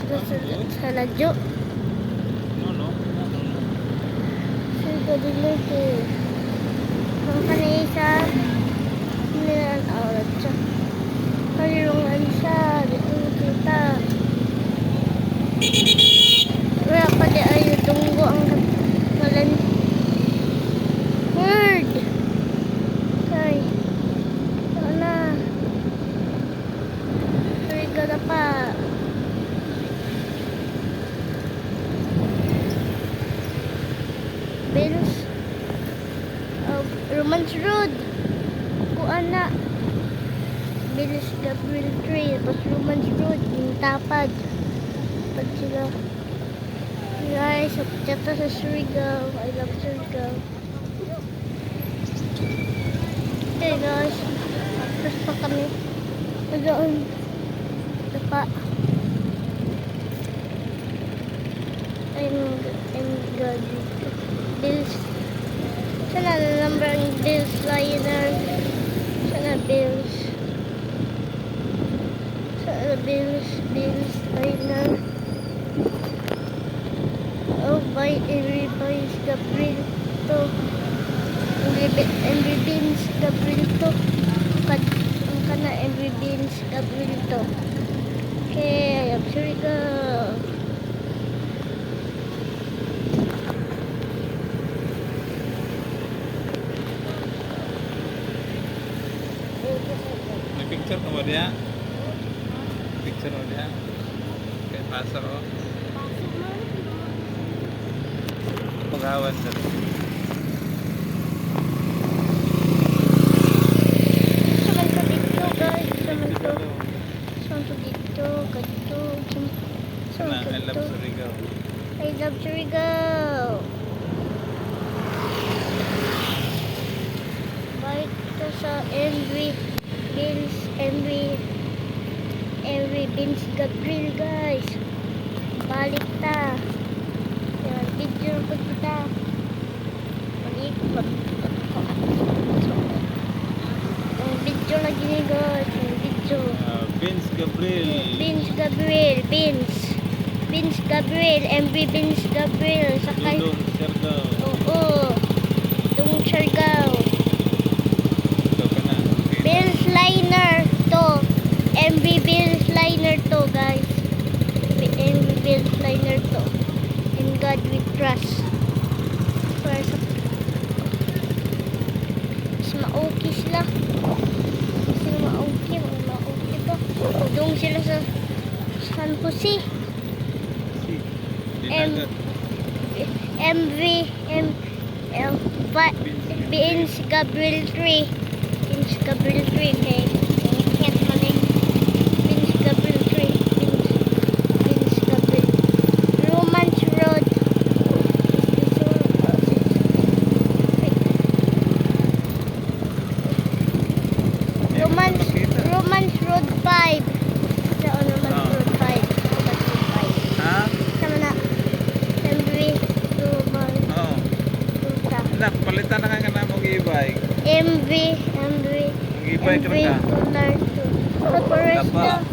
sa ladyo. No. Surga dulu tu. Makanya isa nilan aurat siya. Kalirungan siya. Di ko makita. Wala pa di ayo tunggu ang kalan. Word. Kay. Sana. Surga na pa. Bills Romance Road kuan na Bills Gabriel 3 tapos Romance Road yung tapad pag sila guys chata sa Surigao. I love Surigao. Okay guys, tapos pa kami doon pa I'm good. Bills. Sana na number ang Bills liner. Sana Bills. Sana Bills liner. Oh, by everybody's Gabriel to. Every Bills Gabriel to. Ang kana every Bills Gabriel to. Okay, I'm sure go. Picture mo dia? Picture mo dia? Kaya pasok ko. Paghawan sa Saman ko dito guys. Saman ko dito. Ganito. na I love Surigao. I love Surigao. Balik ito sa every Bills Gabriel guys. Balik ta. Yan, video ko kita. Balik. Video lagi ni guys. Video. Vince Gabriel. Vince Gabriel. MV Vince Gabriel. Sakay. Dudong Surigao. Oo. Itong Surigao. Ito ka na. Bills liner to. MV Bills liner to guys. MV Bills liner to. In God we trust. Mas ma-okay sila. Sila ma-okay. Ma-okay to. Doon sila sa San Jose. Dinagat. MV Vince Gabriel 3. Vince Gabriel 3. Okay. Can't maling. Vince Gabriel 3. Vince Gabriel. Romance Road. Romance Road 5. Sa Romance Road 5. Romance Road 5. Ha? Sama na. MV Romance Oo. Road Nak, palitan na ka na mo e-bike. MV Mag-e-bike ka na ka. Dapa.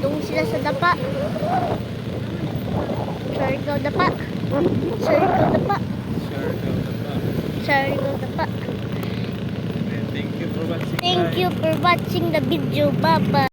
Doon sila sa dapa. Surigao dapa. Surigao dapa. Surigao dapa. Thank you for watching. Thank you for watching the video. Bye-bye.